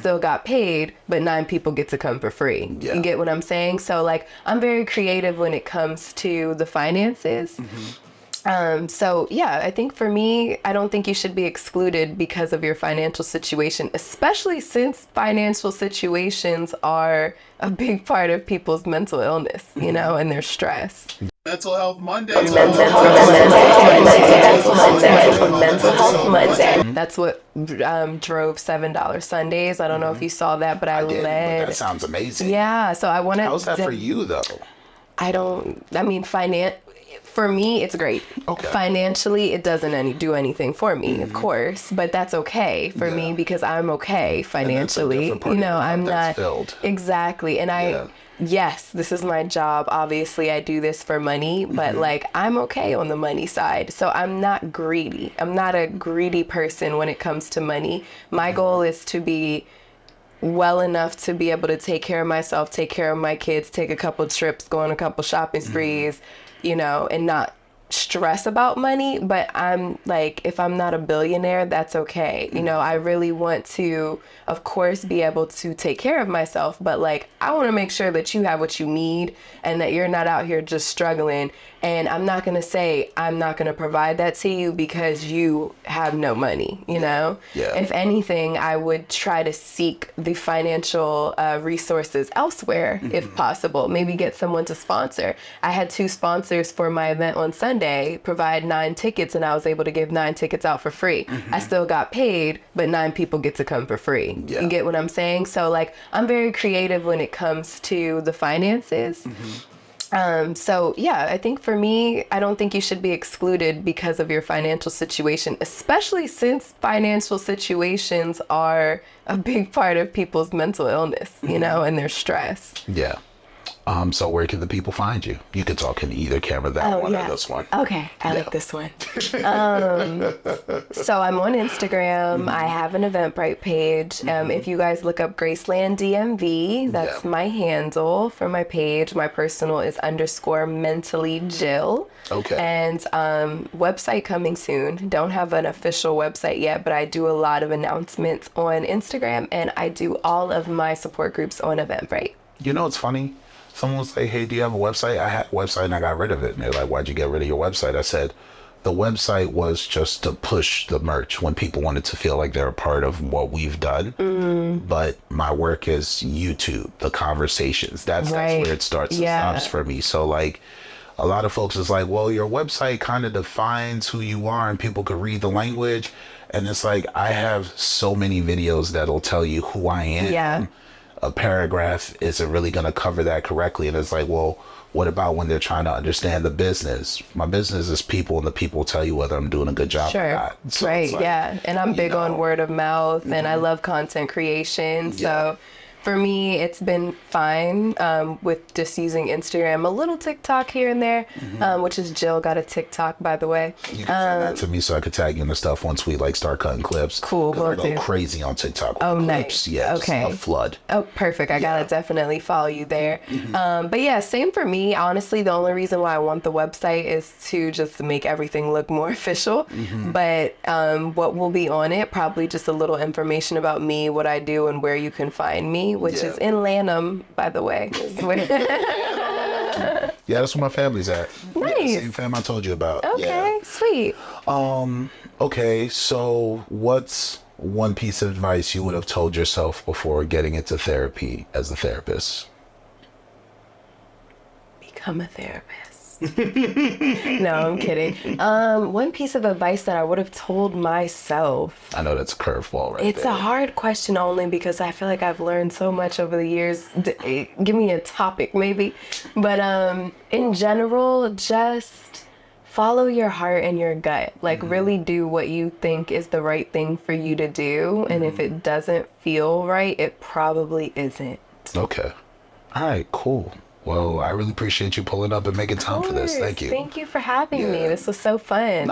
still got paid, but 9 people get to come for free. Yeah. You get what I'm saying? So like, I'm very creative when it comes to the finances. So yeah, I think for me, I don't think you should be excluded because of your financial situation, especially since financial situations are a big part of people's mental illness, you know, and their stress. Mental Health Monday. Mental Health Monday. That's what drove $7 Sundays. I don't know if you saw that, but I But led. that sounds amazing. Yeah, so I want to. How's that for you, though? For me, it's great. Okay. Financially, it doesn't do anything for me, of course, but that's okay for me because I'm okay financially. You know, I'm not filled. Exactly. And yes, this is my job. Obviously, I do this for money, but like I'm okay on the money side. So I'm not greedy. I'm not a greedy person when it comes to money. My goal is to be well enough to be able to take care of myself, take care of my kids, take a couple trips, go on a couple shopping sprees, you know, and not stress about money. But I'm like, if I'm not a billionaire, that's okay. You know, I really want to, of course, be able to take care of myself, but like, I want to make sure that you have what you need and that you're not out here just struggling. And I'm not going to say I'm not going to provide that to you because you have no money, you know? Yeah. If anything, I would try to seek the financial resources elsewhere if possible. Maybe get someone to sponsor. I had 2 sponsors for my event on Sunday, provide 9 tickets, and I was able to give 9 tickets out for free. I still got paid, but 9 people get to come for free. Yeah. You get what I'm saying? So like, I'm very creative when it comes to the finances. So yeah, I think for me, I don't think you should be excluded because of your financial situation, especially since financial situations are a big part of people's mental illness, you know, and their stress. Yeah. So where can the people find you? You can talk in either camera, that one or this one. Okay, I like this one. So I'm on Instagram. I have an Eventbrite page. If you guys look up Graceland DMV, that's my handle for my page. My personal is _mentally_Jill. Okay. And website coming soon. Don't have an official website yet, but I do a lot of announcements on Instagram, and I do all of my support groups on Eventbrite. You know, it's funny. Someone was like, hey, do you have a website? I had a website and I got rid of it. And they're like, why'd you get rid of your website? I said, the website was just to push the merch when people wanted to feel like they're a part of what we've done. But my work is YouTube, the conversations. That's where it starts and stops for me. So like, a lot of folks is like, well, your website kind of defines who you are and people could read the language. And it's like, I have so many videos that'll tell you who I am. Yeah. A paragraph isn't really going to cover that correctly. And it's like, well, what about when they're trying to understand the business? My business is people, and the people tell you whether I'm doing a good job or not. So Right. like, Yeah. And I'm big on word of mouth, and I love content creation. So for me, it's been fine with just using Instagram, a little TikTok here and there, which is Jill got a TikTok, by the way. You can send that to me so I could tag you in the stuff once we like start cutting clips. Cool. I go crazy on TikTok. Oh, clips. nice. Yeah, Okay. a flood. Oh, perfect. I gotta definitely follow you there. But yeah, same for me. Honestly, the only reason why I want the website is to just make everything look more official. But what will be on it, probably just a little information about me, what I do, and where you can find me, which is in Lanham, by the way. Yeah, that's where my family's at. Nice. Yeah, same fam I told you about. Okay, sweet. Okay, so what's one piece of advice you would have told yourself before getting into therapy as a therapist? Become a therapist. No, I'm kidding. One piece of advice that I would have told myself. I know that's a curveball right It's there. a hard question only because I feel like I've learned so much over the years. Give me a topic maybe. But in general, just follow your heart and your gut. Like really do what you think is the right thing for you to do. And if it doesn't feel right, it probably isn't. Okay. All right, cool. Well, I really appreciate you pulling up and making time for this. Thank you. Thank you for having me. This was so fun.